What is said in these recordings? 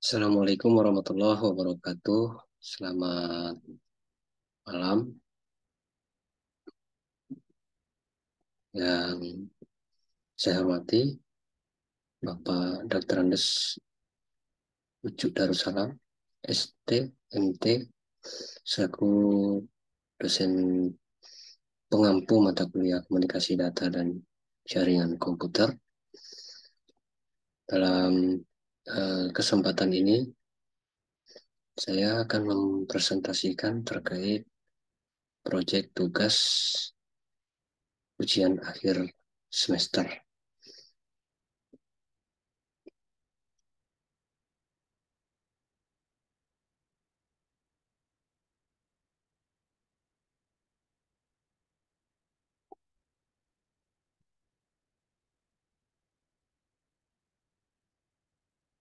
Assalamualaikum warahmatullahi wabarakatuh. Selamat malam. Yang saya hormati Bapak Dr. Andes Ucu Darussalam, ST, MT, selaku dosen pengampu mata kuliah komunikasi data dan jaringan komputer. Dalam kesempatan ini, saya akan mempresentasikan terkait proyek tugas ujian akhir semester.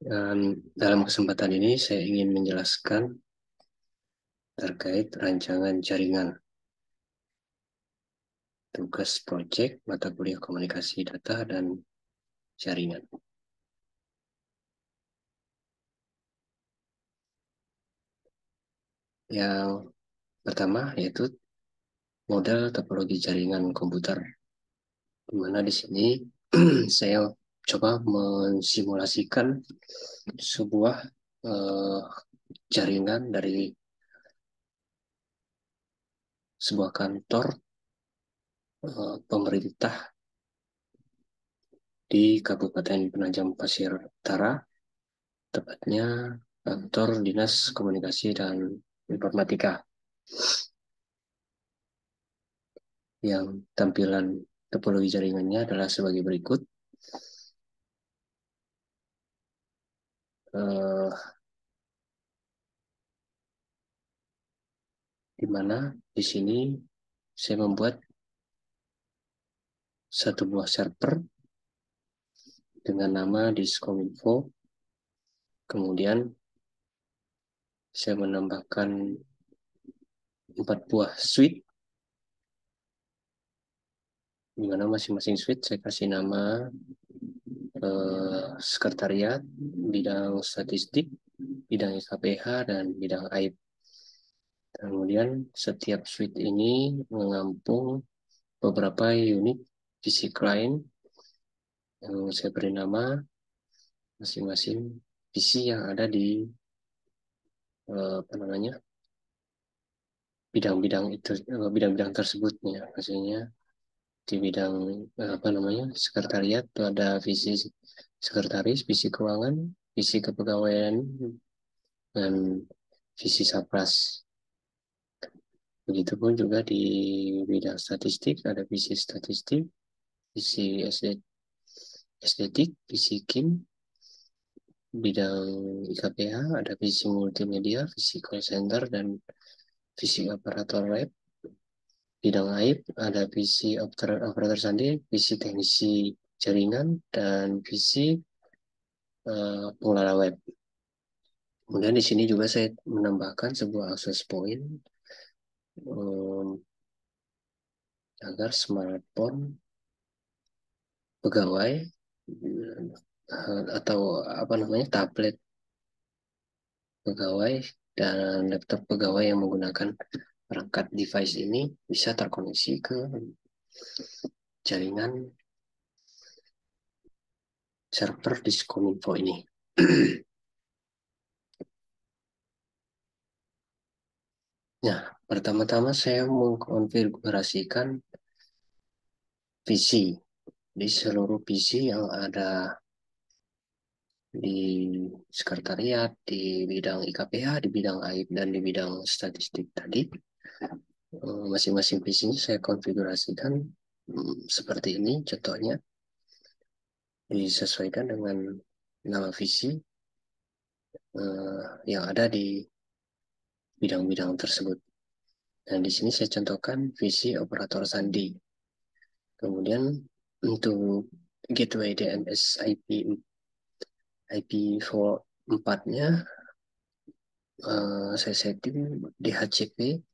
Dan dalam kesempatan ini saya ingin menjelaskan terkait rancangan jaringan tugas proyek mata kuliah komunikasi data dan jaringan. Yang pertama yaitu model topologi jaringan komputer, di mana di sini saya coba mensimulasikan sebuah jaringan dari sebuah kantor pemerintah di Kabupaten Penajam Pasir Utara, tepatnya kantor Dinas Komunikasi dan Informatika, yang tampilan topologi jaringannya adalah sebagai berikut. Di mana di sini saya membuat satu buah server dengan nama Diskominfo. Kemudian saya menambahkan 4 buah suite, di mana masing-masing suite saya kasih nama sekretariat, bidang statistik, bidang IKPH, dan bidang AIP. Kemudian setiap suite ini menampung beberapa unit PC client yang saya beri nama masing-masing PC yang ada di apa namanya bidang-bidang itu, bidang-bidang tersebut ya. Maksudnya di bidang apa namanya sekretariat itu ada visi sekretaris, visi keuangan, visi kepegawaian, dan visi sapras. Begitupun juga di bidang statistik ada visi statistik, visi estetik, visi kim. Bidang IKPH ada visi multimedia, visi call center, dan visi operator web. Bidang AIP ada visi operator sandi, visi teknisi jaringan, dan visi pengelola web. Kemudian di sini juga saya menambahkan sebuah access point agar smartphone pegawai atau apa namanya tablet pegawai dan laptop pegawai yang menggunakan perangkat device ini bisa terkoneksi ke jaringan server Diskominfo ini. Nah, pertama-tama saya mengkonfigurasikan PC di seluruh PC yang ada di sekretariat, di bidang IKPH, di bidang AIP, dan di bidang statistik tadi. Masing-masing PC-nya saya konfigurasikan seperti ini. Contohnya disesuaikan dengan nama visi yang ada di bidang-bidang tersebut. Dan di sini saya contohkan visi operator sandi. Kemudian untuk gateway DNS IP4-nya saya setting di HCP.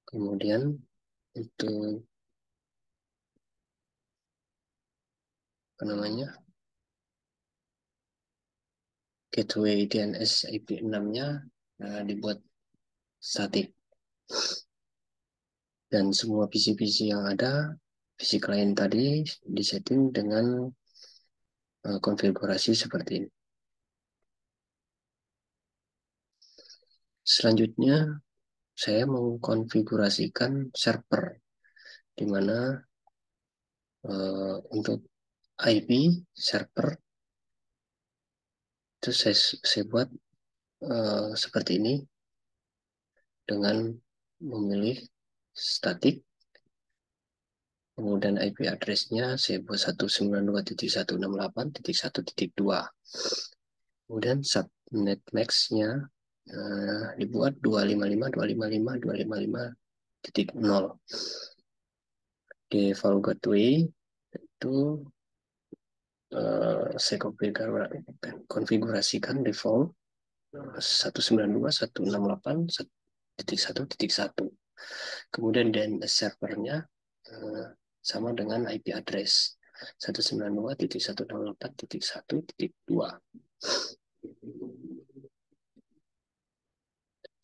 Kemudian untuk apa namanya gateway DNS IP 6-nya dibuat statik. Dan semua PC-PC yang ada, PC klien tadi disetting dengan konfigurasi seperti ini. Selanjutnya, saya mengkonfigurasikan server, di mana untuk IP server itu saya buat seperti ini dengan memilih statik. Kemudian IP address-nya saya buat 192.168.1.2. Kemudian subnet max-nya dibuat 255.255.255.0. Default gateway itu saya konfigurasikan default 192.168.1.1. Kemudian DNS servernya sama dengan IP address 192.168.1.2.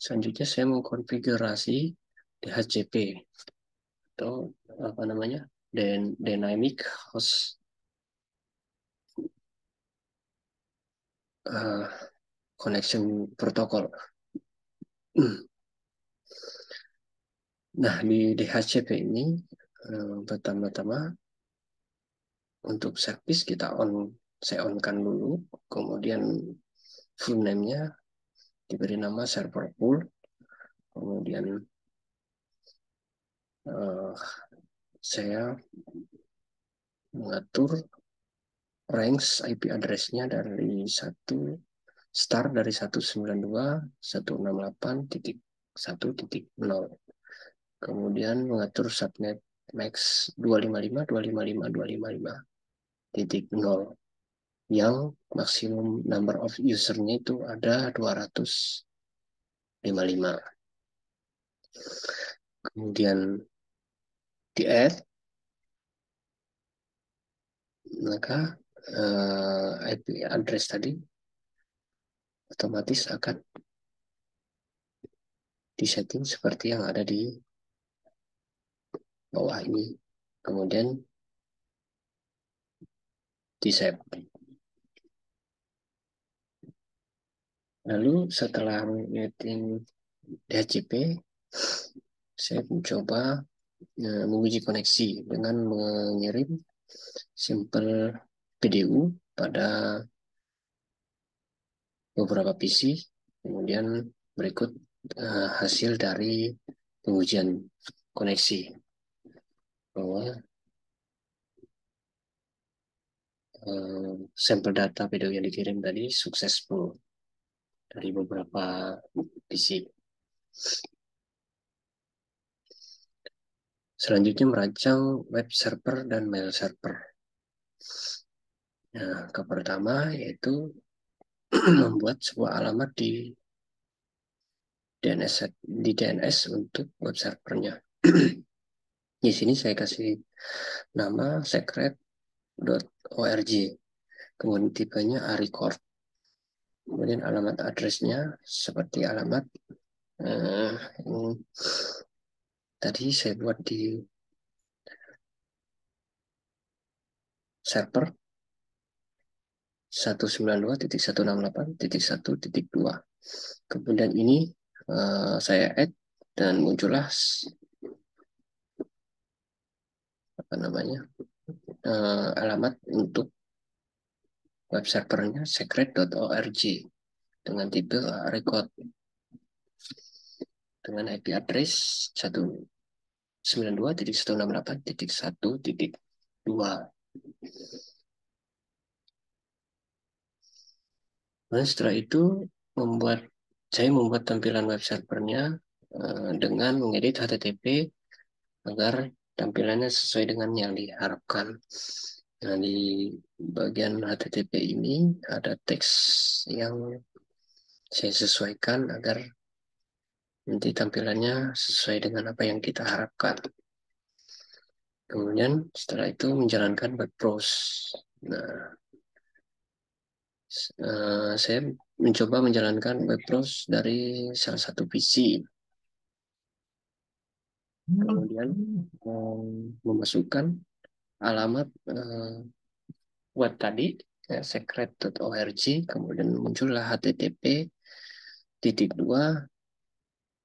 Selanjutnya saya mengkonfigurasi DHCP atau apa namanya, Dynamic Host Connection Protocol. Nah, di DHCP ini pertama-tama untuk service saya on-kan dulu, kemudian full name-nya diberi nama server pool, kemudian saya mengatur range IP address-nya dari 192.168.1.0. Kemudian mengatur subnet max 255.255.255.0 yang maksimum number of user-nya itu ada 255. Kemudian di add, maka IP address tadi otomatis akan disetting seperti yang ada di bawah ini. Kemudian di save. Lalu setelah meeting DHCP, saya mencoba menguji koneksi dengan mengirim sampel PDU pada beberapa PC. Kemudian berikut hasil dari pengujian koneksi, bahwa sampel data PDU yang dikirim tadi successful dari beberapa PC. Selanjutnya merancang web server dan mail server. Nah, ke pertama yaitu membuat sebuah alamat di DNS untuk web servernya. Di sini saya kasih nama secret.org. Kemudian tipenya record. Kemudian alamat addressnya seperti alamat tadi saya buat di server 192.168.1.2. Kemudian ini saya add dan muncullah apa namanya alamat untuk web servernya secret.org dengan tipe record dengan IP address 192.168.1.2. Nah, setelah itu saya membuat tampilan web servernya dengan mengedit HTTP agar tampilannya sesuai dengan yang diharapkan. Nah, di bagian HTTP ini ada teks yang saya sesuaikan agar nanti tampilannya sesuai dengan apa yang kita harapkan. Kemudian setelah itu menjalankan web browse. Nah, saya mencoba menjalankan web browse dari salah satu PC. Kemudian memasukkan alamat web tadi, ya, secret.org, kemudian muncullah http titik dua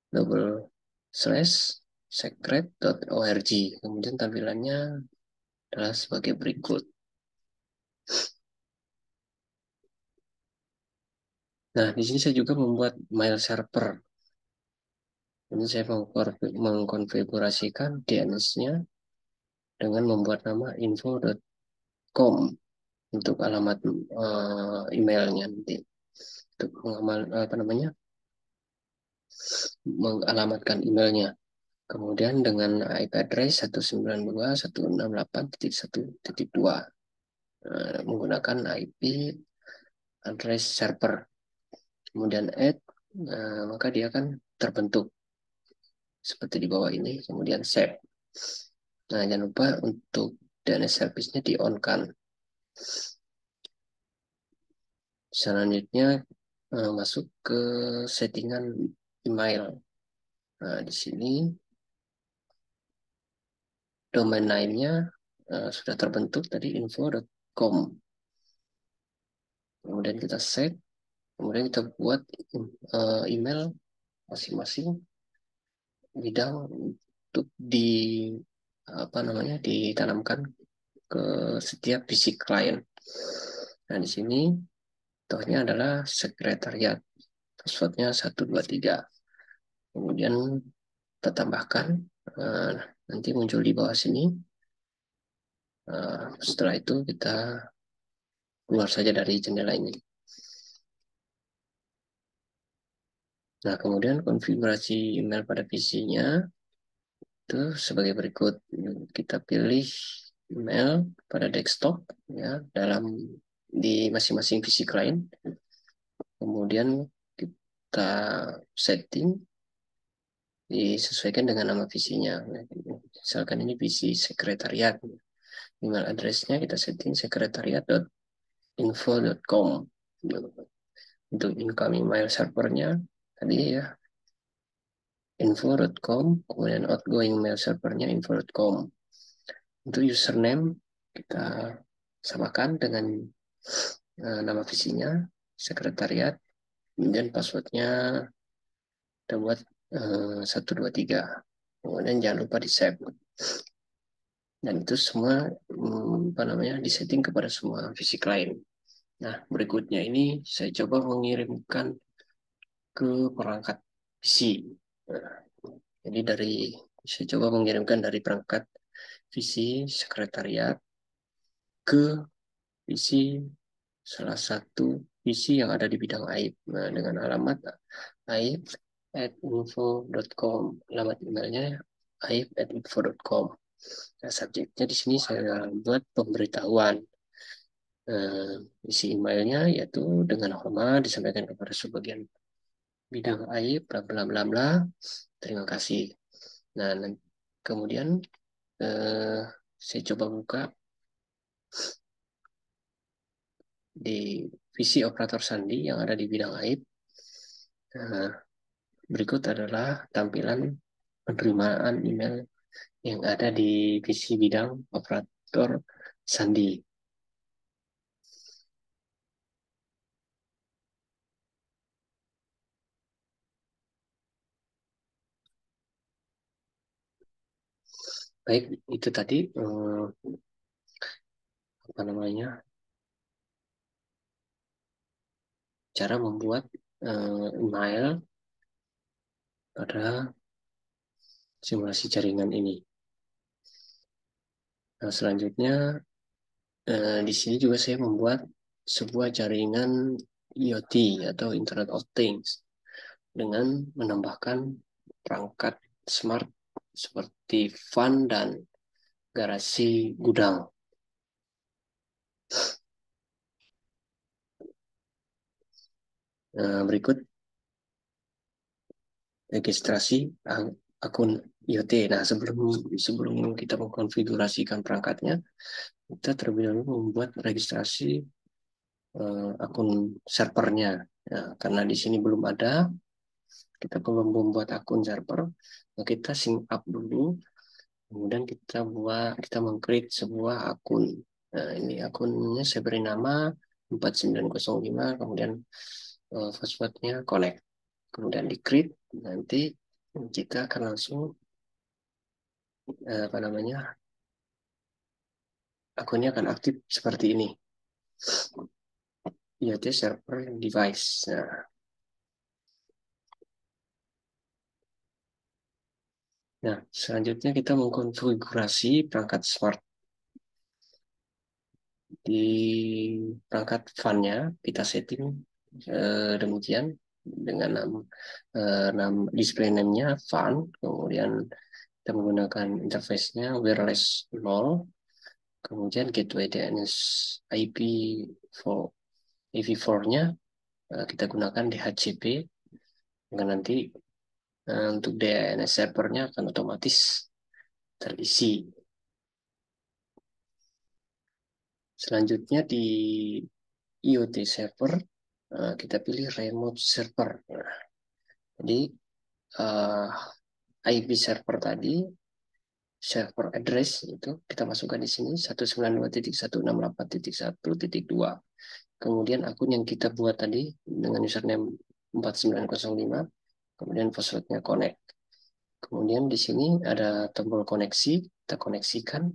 double slash secret.org. Kemudian tampilannya adalah sebagai berikut. Nah, di sini saya juga membuat mail server. Ini saya mengkonfigurasikan DNS-nya dengan membuat nama info.com untuk alamat emailnya nanti. Untuk mengalamatkan emailnya. Kemudian dengan IP address 192.168.1.2 menggunakan IP address server. Kemudian add, maka dia akan terbentuk seperti di bawah ini. Kemudian save. Nah, jangan lupa untuk DNS service-nya di-on-kan. Selanjutnya masuk ke settingan email. Nah, di sini domain name-nya sudah terbentuk tadi info.com. Kemudian kita save. Kemudian kita buat email masing-masing bidang untuk ditanamkan ke setiap PC klien. Nah, di sini contohnya adalah sekretariat. Passwordnya 123. Kemudian kita tambahkan, nanti muncul di bawah sini. Setelah itu kita keluar saja dari jendela ini. Nah, kemudian konfigurasi email pada PC-nya itu sebagai berikut. Kita pilih email pada desktop ya di masing-masing PC klien. Kemudian kita setting disesuaikan dengan nama PC-nya. Misalkan ini PC sekretariat. Email address-nya kita setting sekretariat.info.com. Untuk incoming mail servernya tadi ya info.com, kemudian outgoing mail servernya info.com. Untuk username kita samakan dengan nama PC-nya sekretariat, kemudian passwordnya kita buat 123. Kemudian jangan lupa di save. Dan itu semua disetting kepada semua fisik lain. Nah, berikutnya ini saya coba mengirimkan ke perangkat PC. Nah, jadi saya coba mengirimkan dari perangkat PC sekretariat ke PC salah satu PC yang ada di bidang AIB. Nah, dengan alamat aib@info.com. Alamat emailnya aib@info.com. Nah, subjeknya di sini saya buat pemberitahuan. Isi emailnya yaitu dengan hormat disampaikan kepada sebagian bidang AIB, bla bla bla bla. Terima kasih. Nah, kemudian saya coba buka di PC operator sandi yang ada di bidang AIB. Nah, berikut adalah tampilan penerimaan email yang ada di PC bidang operator sandi. Baik, itu tadi cara membuat email pada simulasi jaringan ini. Nah, selanjutnya di sini juga saya membuat sebuah jaringan IoT atau Internet of Things dengan menambahkan perangkat smart seperti van dan garasi gudang. Berikut registrasi akun IoT. Nah, sebelum kita mengkonfigurasikan perangkatnya, kita terlebih dahulu membuat registrasi akun servernya. Nah, karena di sini belum ada, kita belum membuat akun server, nah kita sync up dulu, kemudian kita mengcreate sebuah akun. Nah, ini akunnya saya beri nama 4905, kemudian passwordnya connect, kemudian di create, nanti kita akan langsung apa namanya, akunnya akan aktif seperti ini, IoT server device. Nah, selanjutnya kita mengkonfigurasi perangkat smart. Di perangkat fun-nya kita setting demikian dengan nama display name-nya fun, kemudian kita menggunakan interface-nya wireless 0, kemudian gateway DNS IP4-nya kita gunakan DHCP, dengan nanti untuk DNS servernya akan otomatis terisi. Selanjutnya di IoT server kita pilih remote server. Nah, jadi uh, IP server tadi, server address itu kita masukkan di sini 192.168.1.2. Kemudian akun yang kita buat tadi dengan username 4905, kemudian passwordnya connect. Kemudian di sini ada tombol koneksi, kita koneksikan.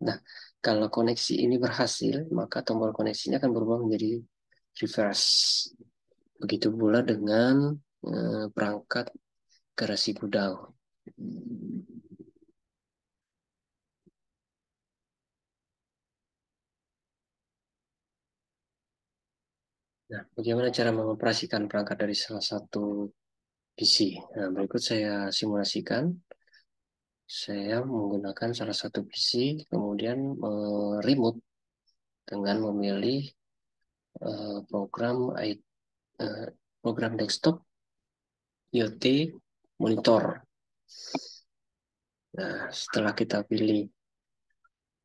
Nah, kalau koneksi ini berhasil, maka tombol koneksinya akan berubah menjadi reverse. Begitu pula dengan perangkat garasi gudang. Nah, bagaimana cara mengoperasikan perangkat dari salah satu PC? Nah, berikut saya simulasikan. Saya menggunakan salah satu PC, kemudian remote dengan memilih uh, program uh, program desktop IoT monitor. Nah, setelah kita pilih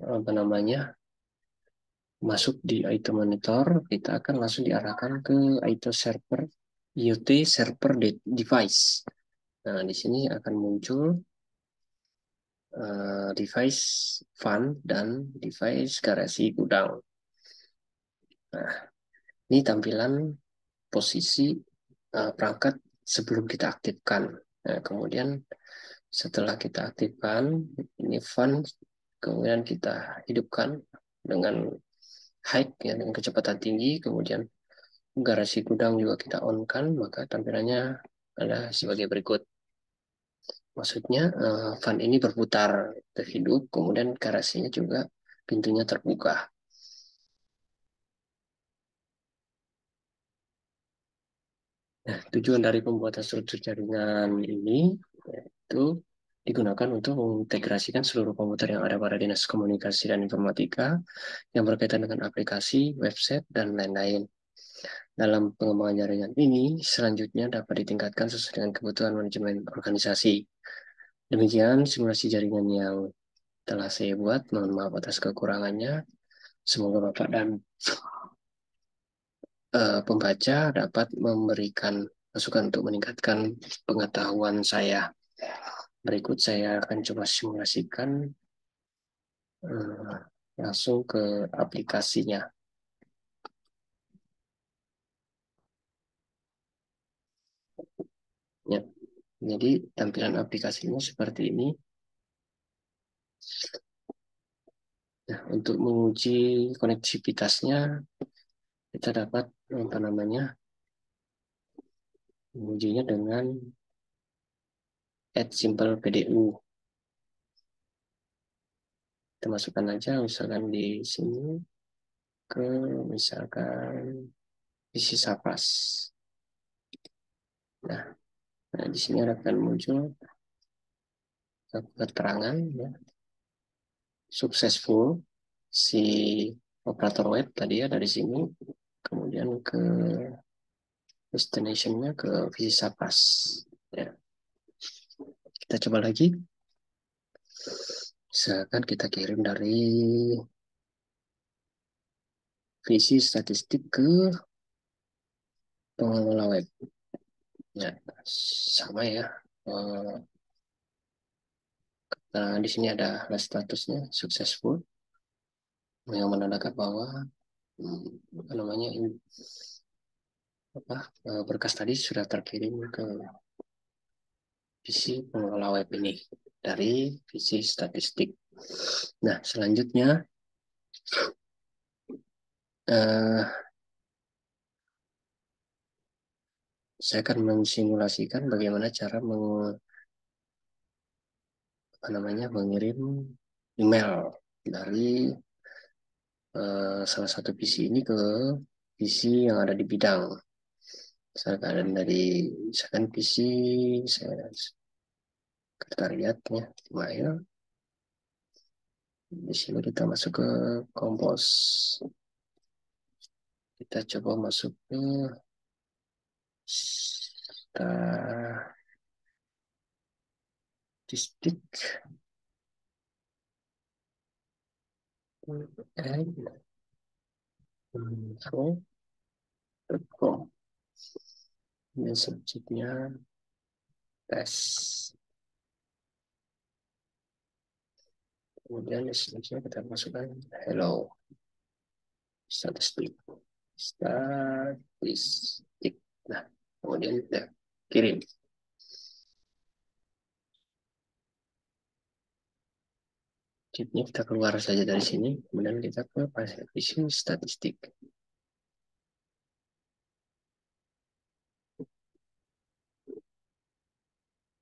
apa namanya, masuk di item monitor, kita akan langsung diarahkan ke item server IoT server device. Nah, di sini akan muncul device fun dan device garasi gudang. Nah, ini tampilan posisi perangkat sebelum kita aktifkan. Nah, kemudian setelah kita aktifkan, ini fun, kemudian kita hidupkan dengan high, ya, dengan kecepatan tinggi, kemudian garasi gudang juga kita on-kan, maka tampilannya adalah sebagai berikut. Maksudnya fan ini berputar, terhidup, kemudian garasinya juga pintunya terbuka. Nah, tujuan dari pembuatan struktur jaringan ini yaitu digunakan untuk mengintegrasikan seluruh komputer yang ada pada Dinas Komunikasi dan Informatika yang berkaitan dengan aplikasi, website, dan lain-lain. Dalam pengembangan jaringan ini, selanjutnya dapat ditingkatkan sesuai dengan kebutuhan manajemen organisasi. Demikian simulasi jaringan yang telah saya buat. Mohon maaf atas kekurangannya. Semoga Bapak dan pembaca dapat memberikan masukan untuk meningkatkan pengetahuan saya. Berikut saya akan coba simulasikan uh, langsung ke aplikasinya. Ya. Jadi tampilan aplikasinya seperti ini. Nah, untuk menguji konektivitasnya, kita dapat apa namanya, mengujinya dengan add simple PDU. Kita masukkan aja misalkan di sini ke misalkan isi Sapas. Nah, di sini akan muncul keterangan ya, successful si operator web tadi ya dari sini, kemudian ke destination-nya ke visi Sapas. Ya. Kita coba lagi. Misalkan kita kirim dari visi statistik ke pengelola web. Ya, sama ya. Nah, di sini ada statusnya successful yang menandakan bahwa apa namanya berkas tadi sudah terkirim ke visi pengelola web ini dari visi statistik. Nah, selanjutnya eh, saya akan mensimulasikan bagaimana cara mengirim email dari salah satu visi ini ke visi yang ada di bidang. Misalkan visi sekretariat ya, email. Di sini kita masuk ke kompos. Kita coba masuk ke statistik info.com. Ini subjeknya tes. Kemudian selanjutnya kita masukkan hello statistik. Statistik. Nah, kemudian kita kirim. Sheetnya kita keluar saja dari sini, kemudian kita ke visi statistik.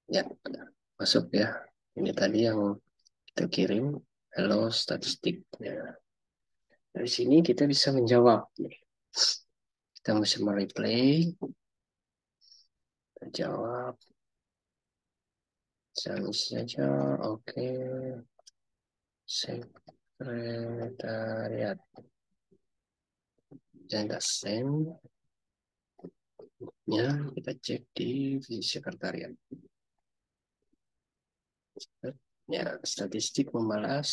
Ya, masuk ya. Ini tadi yang kita kirim, hello statistik. Ya. Dari sini kita bisa menjawab. Kita bisa mereplay, jawab, saja, oke. Sekretariat. Dan send. Ya, kita cek di visi sekretariat. Ya, statistik membalas.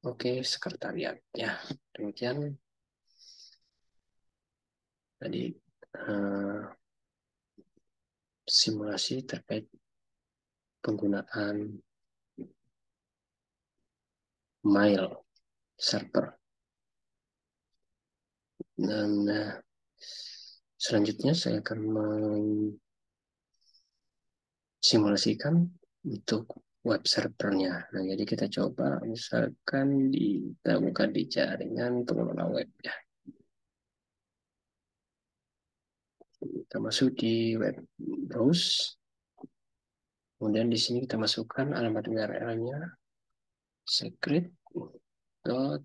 Oke, sekretariat. Ya, demikian tadi simulasi terkait penggunaan mail server. Dan selanjutnya saya akan simulasikan untuk web servernya. Nah, jadi kita coba misalkan kita buka di jaringan pengelola web ya. Kita masuk di web browse. Kemudian di sini kita masukkan alamat URL-nya secret.org.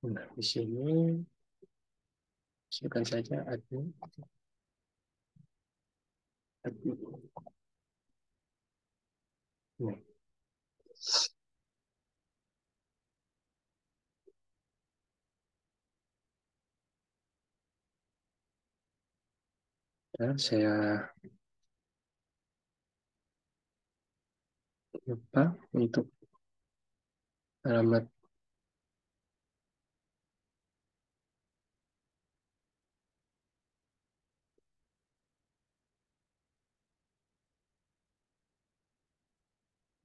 Nah, di sini masukkan saja admin. Nah, saya lupa untuk alamat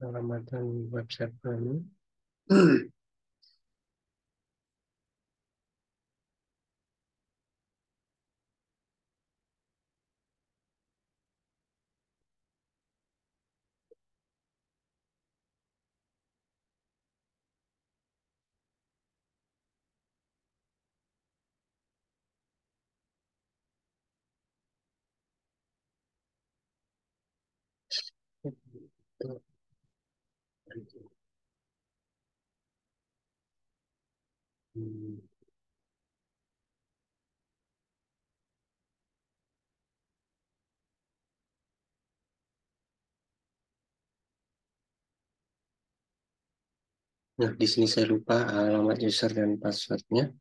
alamat web server ini. Nah, di sini saya lupa alamat user dan passwordnya.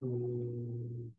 Hmm,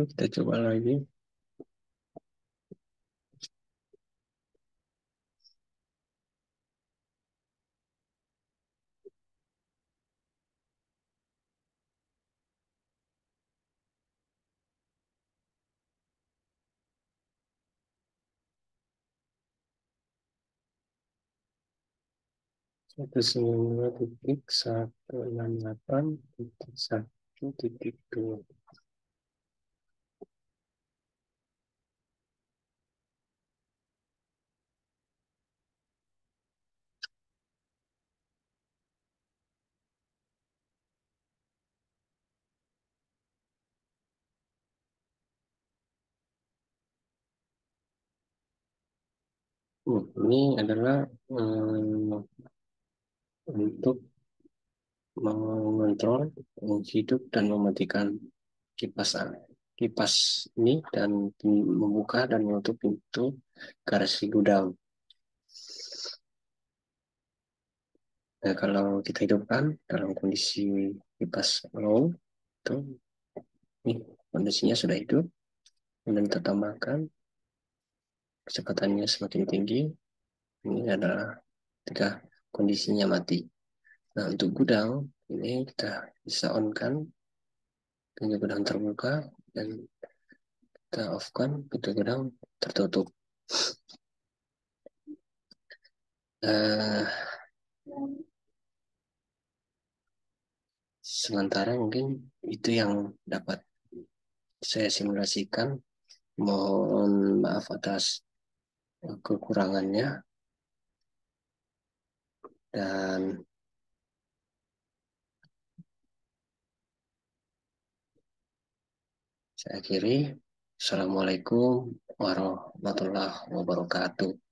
kita coba lagi. Satu sembilan dua titik satu enam delapan titik satu titik dua. Ini adalah untuk mengontrol, menghidup dan mematikan kipas kipas ini dan membuka dan menutup pintu garasi gudang. Nah, kalau kita hidupkan dalam kondisi kipas low, itu ini kondisinya sudah hidup, kemudian kita tambahkan kecepatannya semakin tinggi. Ini adalah ketika kondisinya mati. Nah, untuk gudang ini kita bisa on kan pintu gudang terbuka dan kita off kan pintu gudang tertutup. Uh, Sementara mungkin itu yang dapat saya simulasikan. Mohon maaf atas kekurangannya dan saya akhiri. Assalamualaikum warahmatullahi wabarakatuh.